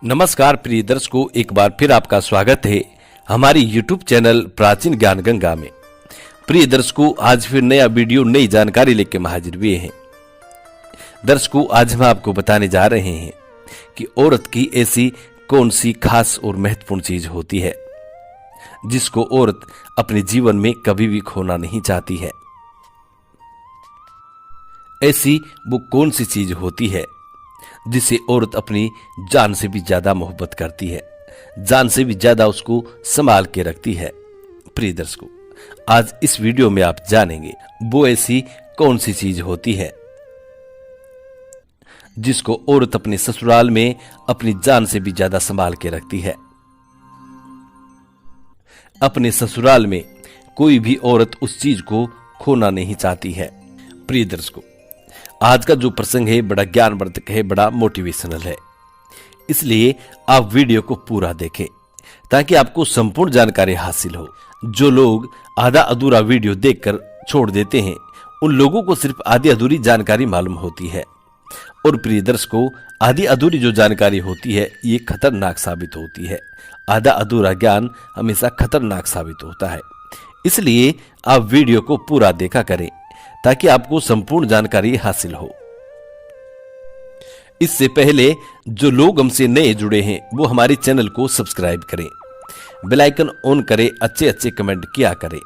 नमस्कार प्रिय दर्शकों, एक बार फिर आपका स्वागत है हमारी YouTube चैनल प्राचीन ज्ञान गंगा में। प्रिय दर्शकों, आज फिर नया वीडियो नई जानकारी लेकर हम हाजिर हुए हैं। दर्शकों, आज हम आपको बताने जा रहे हैं कि औरत की ऐसी कौन सी खास और महत्वपूर्ण चीज होती है जिसको औरत अपने जीवन में कभी भी खोना नहीं चाहती है। ऐसी वो कौन सी चीज होती है जिसे औरत अपनी जान से भी ज्यादा मोहब्बत करती है, जान से भी ज्यादा उसको संभाल के रखती है। प्रिय दर्शकों, आज इस वीडियो में आप जानेंगे वो ऐसी कौन सी चीज होती है जिसको औरत अपने ससुराल में अपनी जान से भी ज्यादा संभाल के रखती है। अपने ससुराल में कोई भी औरत उस चीज को खोना नहीं चाहती है। प्रिय दर्शकों, आज का जो प्रसंग है बड़ा ज्ञानवर्धक है, बड़ा मोटिवेशनल है, इसलिए आप वीडियो को पूरा देखें ताकि आपको संपूर्ण जानकारी हासिल हो। जो लोग आधा अधूरा वीडियो देखकर छोड़ देते हैं उन लोगों को सिर्फ आधी अधूरी जानकारी मालूम होती है। और प्रिय दर्शकों, आधी अधूरी जो जानकारी होती है ये खतरनाक साबित होती है। आधा अधूरा ज्ञान हमेशा खतरनाक साबित होता है, इसलिए आप वीडियो को पूरा देखा करें ताकि आपको संपूर्ण जानकारी हासिल हो। इससे पहले जो लोग हमसे नए जुड़े हैं वो हमारे चैनल को सब्सक्राइब करें, बेल आइकन ऑन करें, अच्छे अच्छे कमेंट किया करें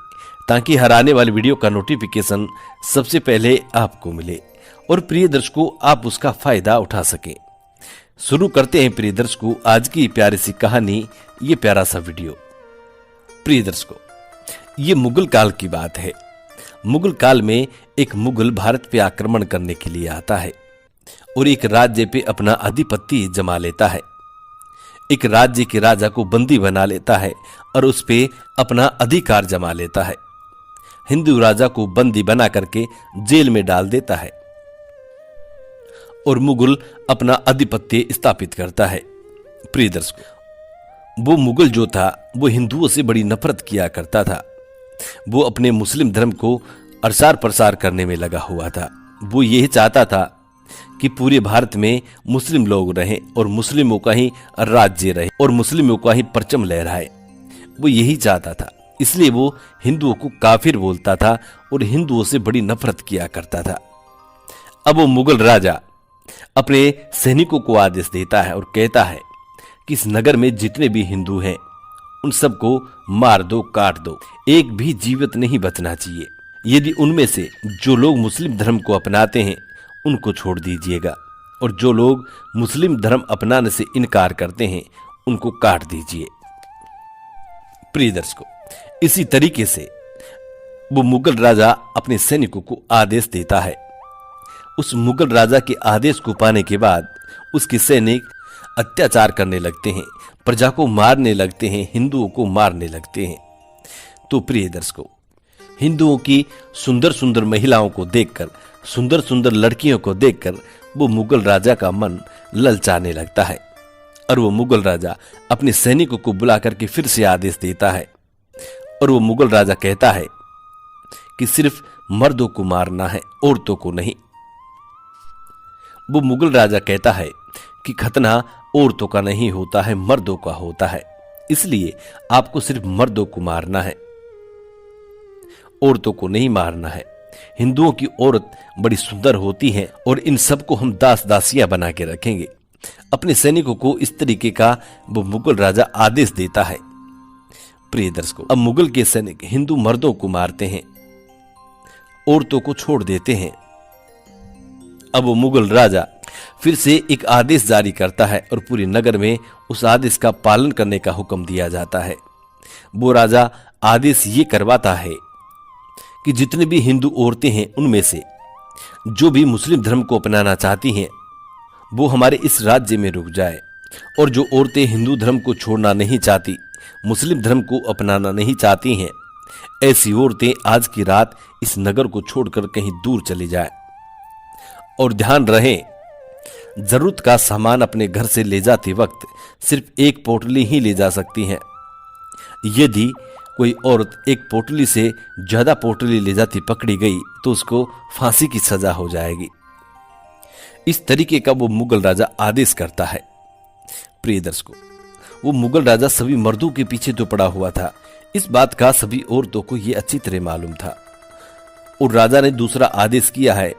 ताकि हर आने वाली वीडियो का नोटिफिकेशन सबसे पहले आपको मिले और प्रिय दर्शकों आप उसका फायदा उठा सकें। शुरू करते हैं प्रिय दर्शकों आज की प्यारी सी कहानी, ये प्यारा सा वीडियो। प्रिय दर्शकों, ये मुगल काल की बात है। मुगल काल में एक मुगल भारत पे आक्रमण करने के लिए आता है और एक राज्य पे अपना आधिपत्य जमा लेता है। एक राज्य के राजा को बंदी बना लेता है और उस पे अपना अधिकार जमा लेता है। हिंदू राजा को बंदी बना करके जेल में डाल देता है और मुगल अपना आधिपत्य स्थापित करता है। प्रिय दर्शकों, वो मुगल जो था वो हिंदुओं से बड़ी नफरत किया करता था। वो अपने मुस्लिम धर्म को प्रसार प्रसार करने में लगा हुआ था। वो यही चाहता था कि पूरे भारत में मुस्लिम लोग रहें और मुस्लिमों का ही राज्य रहे और मुस्लिमों का ही परचम लहराए। वो यही चाहता था, इसलिए वो हिंदुओं को काफिर बोलता था और हिंदुओं से बड़ी नफरत किया करता था। अब वो मुगल राजा अपने सैनिकों को आदेश देता है और कहता है कि इस नगर में जितने भी हिंदू हैं उन सबको मार दो, काट दो, एक भी जीवित नहीं बचना चाहिए। यदि उनमें से जो लोग मुस्लिम धर्म को अपनाते हैं उनको छोड़ दीजिएगा और जो लोग मुस्लिम धर्म अपनाने से इनकार करते हैं उनको काट दीजिए। प्रिय दर्शकों, इसी तरीके से वो मुगल राजा अपने सैनिकों को आदेश देता है। उस मुगल राजा के आदेश को पाने के बाद उसके सैनिक अत्याचार करने लगते हैं, प्रजा को मारने लगते हैं, हिंदुओं को मारने लगते हैं। तो प्रिय दर्शकों, हिंदुओं की सुंदर सुंदर महिलाओं को देखकर, सुंदर सुंदर लड़कियों को देखकर वो मुगल राजा का मन ललचाने लगता है और वो मुगल राजा अपने सैनिकों को बुला करके फिर से आदेश देता है और वो मुगल राजा कहता है कि सिर्फ मर्दों को मारना है, औरतों को नहीं। वो मुगल राजा कहता है कि खतना औरतों का नहीं होता है, मर्दों का होता है, इसलिए आपको सिर्फ मर्दों को मारना है, औरतों को नहीं मारना है। हिंदुओं की औरत बड़ी सुंदर होती है और इन सबको हम दास दासियां बना के रखेंगे। अपने सैनिकों को इस तरीके का वो मुगल राजा आदेश देता है। प्रिय दर्शकों, अब मुगल के सैनिक हिंदू मर्दों को मारते हैं, औरतों को छोड़ देते हैं। अब वो मुगल राजा फिर से एक आदेश जारी करता है और पूरे नगर में उस आदेश का पालन करने का हुक्म दिया जाता है। वो राजा आदेश ये करवाता है कि जितने भी हिंदू औरतें हैं उनमें से जो भी मुस्लिम धर्म को अपनाना चाहती हैं वो हमारे इस राज्य में रुक जाए और जो औरतें हिंदू धर्म को छोड़ना नहीं चाहती, मुस्लिम धर्म को अपनाना नहीं चाहती हैं, ऐसी औरतें आज की रात इस नगर को छोड़कर कहीं दूर चली जाए। और ध्यान रहे, जरूरत का सामान अपने घर से ले जाते वक्त सिर्फ एक पोटली ही ले जा सकती हैं। यदि कोई औरत एक पोटली से ज्यादा पोटली ले जाती पकड़ी गई तो उसको फांसी की सजा हो जाएगी। इस तरीके का वो मुगल राजा आदेश करता है। प्रिय दर्शकों, वो मुगल राजा सभी मर्दों के पीछे तो पड़ा हुआ था, इस बात का सभी औरतों को यह अच्छी तरह मालूम था। और राजा ने दूसरा आदेश किया है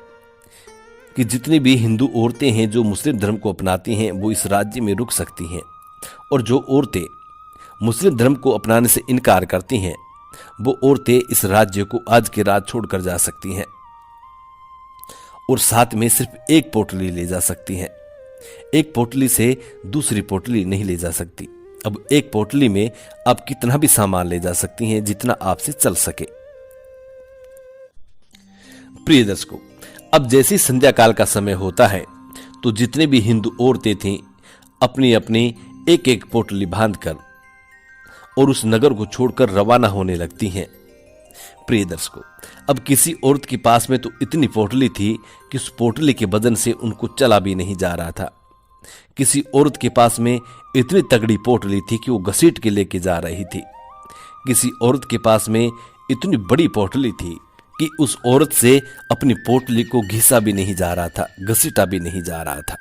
कि जितनी भी हिंदू औरतें हैं जो मुस्लिम धर्म को अपनाती हैं वो इस राज्य में रुक सकती हैं, और जो औरतें मुस्लिम धर्म को अपनाने से इनकार करती हैं वो औरतें इस राज्य को आज के रात छोड़कर जा सकती हैं, और साथ में सिर्फ एक पोटली ले जा सकती हैं। एक पोटली से दूसरी पोटली नहीं ले जा सकती। अब एक पोटली में आप कितना भी सामान ले जा सकती हैं जितना आपसे चल सके। प्रिय दर्शकों, अब जैसी संध्या काल का समय होता है तो जितने भी हिंदू औरतें थीं अपनी अपनी एक एक पोटली बांधकर और उस नगर को छोड़कर रवाना होने लगती हैं। प्रिय दर्शकों, अब किसी औरत के पास में तो इतनी पोटली थी कि उस पोटली के वजन से उनको चला भी नहीं जा रहा था। किसी औरत के पास में इतनी तगड़ी पोटली थी कि वो घसीट के लेके जा रही थी। किसी औरत के पास में इतनी बड़ी पोटली थी कि उस औरत से अपनी पोटली को घिसा भी नहीं जा रहा था, घसीटा भी नहीं जा रहा था।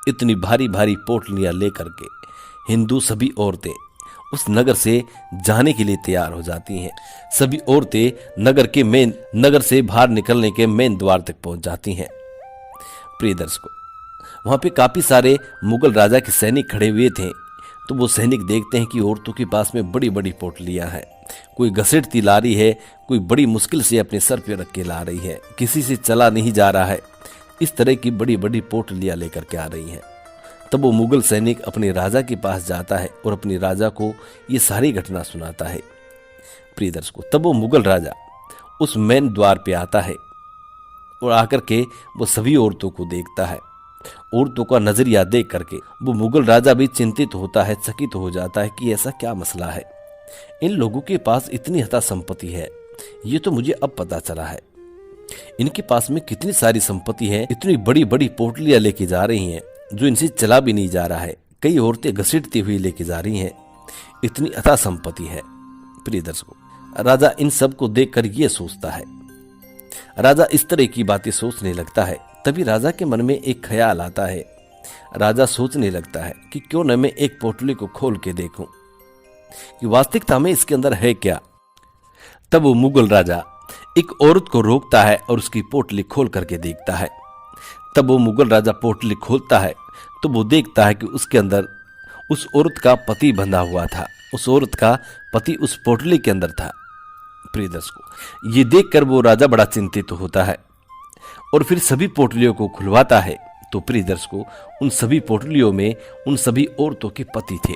इतनी भारी भारी पोटलियां लेकर के हिंदू सभी औरतें उस नगर से जाने के लिए तैयार हो जाती हैं। सभी औरतें नगर से बाहर निकलने के मेन द्वार तक पहुंच जाती हैं। प्रिय दर्शकों, वहां पे काफी सारे मुगल राजा के सैनिक खड़े हुए थे, तो वो सैनिक देखते हैं कि औरतों के पास में बड़ी बड़ी पोटलियां हैं। कोई घसीटती ला रही है, कोई बड़ी मुश्किल से अपने सर पे रख के ला रही है, किसी से चला नहीं जा रहा है। इस तरह की बड़ी बड़ी पोटलियां लेकर के आ रही हैं। तब वो मुगल सैनिक अपने राजा के पास जाता है और अपने राजा को ये सारी घटना सुनाता है। प्रिय दर्शकों, तब वो मुगल राजा उस मेन द्वार पे आता है और आकर के वो सभी औरतों को देखता है। औरतों का नजरिया देख करके वो मुगल राजा भी चिंतित होता है, चकित हो जाता है कि ऐसा क्या मसला है। इन लोगों के पास इतनी हता संपत्ति है, ये तो मुझे अब पता चला है। इनके पास में कितनी सारी संपत्ति है, इतनी बड़ी बड़ी पोटलियां लेके जा रही हैं जो इनसे चला भी नहीं जा रहा है। कई औरतें घसीटती हुई लेके जा रही हैं, इतनी अथा संपत्ति है। प्रिय दर्शकों, राजा इन सब को देखकर ये सोचता है। राजा इस तरह की बातें सोचने लगता है। तभी राजा के मन में एक ख्याल आता है। राजा सोचने लगता है कि क्यों न मैं एक पोटली को खोल के देखूं कि वास्तविकता में इसके अंदर है क्या। तब वो मुगल राजा एक औरत को रोकता है और उसकी पोटली खोल करके देखता है। तब वो मुगल राजा पोटली खोलता है तो वो देखता है कि उसके अंदर उस औरत का पति बंधा हुआ था। उस औरत का पति उस पोटली के अंदर था। प्रिय दर्शकों, ये देखकर वो राजा बड़ा चिंतित होता है और फिर सभी पोटलियों को खुलवाता है। तो प्रिय दर्शकों, उन सभी पोटलियों में उन सभी औरतों के पति थे।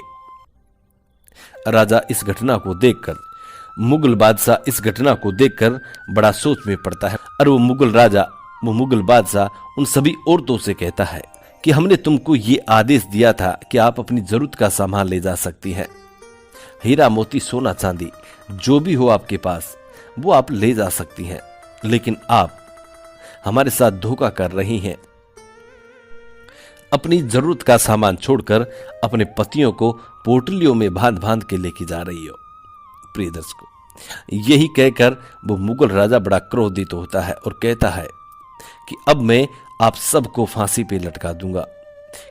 राजा इस घटना को देखकर, मुगल बादशाह इस घटना को देखकर बड़ा सोच में पड़ता है और वो मुगल बादशाह उन सभी औरतों से कहता है कि हमने तुमको ये आदेश दिया था कि आप अपनी जरूरत का सामान ले जा सकती हैं। हीरा मोती सोना चांदी जो भी हो आपके पास वो आप ले जा सकती हैं, लेकिन आप हमारे साथ धोखा कर रही हैं। अपनी जरूरत का सामान छोड़कर अपने पतियों को पोटलियों में बांध बांध के लेके जा रही हो। प्रिय दर्शकों, यही कहकर वो मुगल राजा बड़ा क्रोधित होता है और कहता है कि अब मैं आप सबको फांसी पे लटका दूंगा,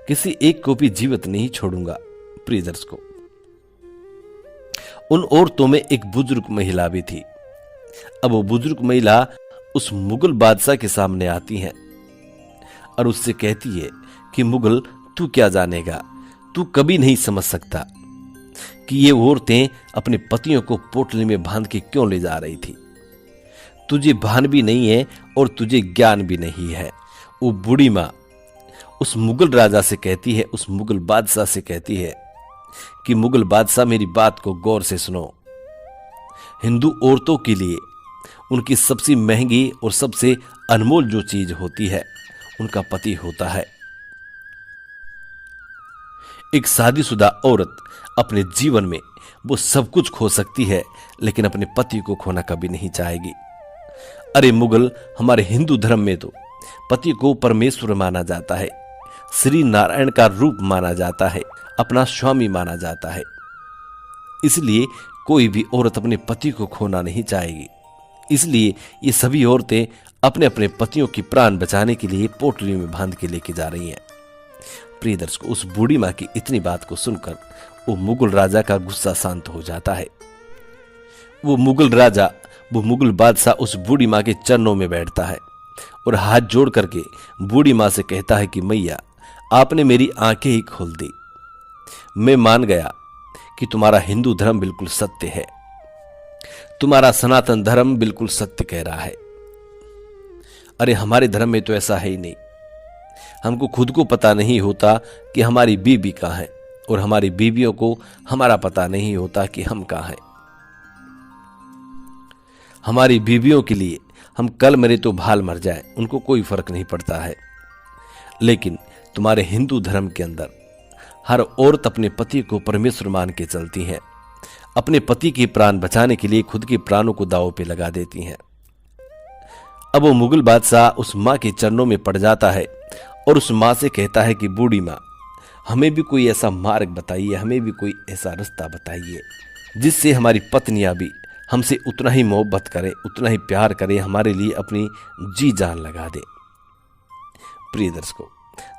किसी एक को भी जीवित नहीं छोड़ूंगा। प्रिय दर्शकों, उन औरतों में एक बुजुर्ग महिला भी थी। अब वो बुजुर्ग महिला उस मुगल बादशाह के सामने आती है और उससे कहती है कि मुगल, तू क्या जानेगा, तू कभी नहीं समझ सकता कि ये औरतें अपने पतियों को पोटली में बांध के क्यों ले जा रही थी। तुझे भान भी नहीं है और तुझे ज्ञान भी नहीं है। वो बूढ़ी माँ उस मुगल राजा से कहती है, उस मुगल बादशाह से कहती है कि मुगल बादशाह, मेरी बात को गौर से सुनो। हिंदू औरतों के लिए उनकी सबसे महंगी और सबसे अनमोल जो चीज होती है उनका पति होता है। एक शादीशुदा औरत अपने जीवन में वो सब कुछ खो सकती है, लेकिन अपने पति को खोना कभी नहीं चाहेगी। अरे मुगल, हमारे हिंदू धर्म में तो पति को परमेश्वर माना जाता है, श्री नारायण का रूप माना जाता है, अपना स्वामी माना जाता है। इसलिए कोई भी औरत अपने पति को खोना नहीं चाहेगी। इसलिए ये सभी औरतें अपने अपने पतियों की प्राण बचाने के लिए पोटली में बांध के लेके जा रही हैं। प्रिय दर्शकों, उस बूढ़ी माँ की इतनी बात को सुनकर वो मुगल राजा का गुस्सा शांत हो जाता है। वो मुगल बादशाह उस बूढ़ी माँ के चरणों में बैठता है और हाथ जोड़ करके बूढ़ी माँ से कहता है कि मैया, आपने मेरी आंखें ही खोल दी। मैं मान गया कि तुम्हारा हिंदू धर्म बिल्कुल सत्य है, तुम्हारा सनातन धर्म बिल्कुल सत्य कह रहा है। अरे हमारे धर्म में तो ऐसा है ही नहीं। हमको खुद को पता नहीं होता कि हमारी बीवी कहाँ है और हमारी बीवियों को हमारा पता नहीं होता कि हम कहाँ हैं। हमारी बीवियों के लिए हम कल मरे तो भाल मर जाए, उनको कोई फर्क नहीं पड़ता है। लेकिन तुम्हारे हिंदू धर्म के अंदर हर औरत अपने पति को परमेश्वर मान के चलती है, अपने पति के प्राण बचाने के लिए खुद के प्राणों को दांव पे लगा देती हैं। अब वो मुगल बादशाह उस माँ के चरणों में पड़ जाता है और उस माँ से कहता है कि बूढ़ी माँ, हमें भी कोई ऐसा मार्ग बताइए, हमें भी कोई ऐसा रास्ता बताइए जिससे हमारी पत्नियां भी हमसे उतना ही मोहब्बत करें, उतना ही प्यार करें, हमारे लिए अपनी जी जान लगा दे। प्रिय दर्शकों,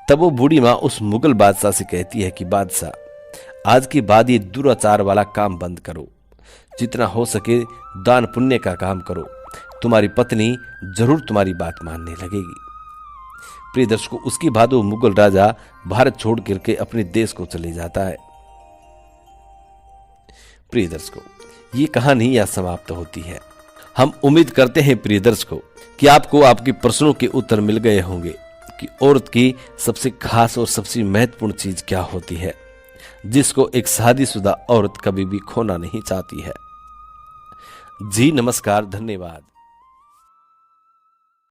तब वो बूढ़ी माँ उस मुगल बादशाह से कहती है कि बादशाह, आज के बाद ये दुराचार वाला काम बंद करो, जितना हो सके दान पुण्य का काम करो, तुम्हारी पत्नी जरूर तुम्हारी बात मानने लगेगी। प्रिय दर्शकों, उसके बाद वो मुगल राजा भारत छोड़ करके अपने देश को चले जाता है। प्रिय दर्शकों, ये कहानी यहाँ समाप्त होती है। हम उम्मीद करते हैं प्रिय दर्शकों कि आपको आपके प्रश्नों के उत्तर मिल गए होंगे कि औरत की सबसे खास और सबसे महत्वपूर्ण चीज क्या होती है, जिसको एक शादीशुदा औरत कभी भी खोना नहीं चाहती है। जी नमस्कार, धन्यवाद।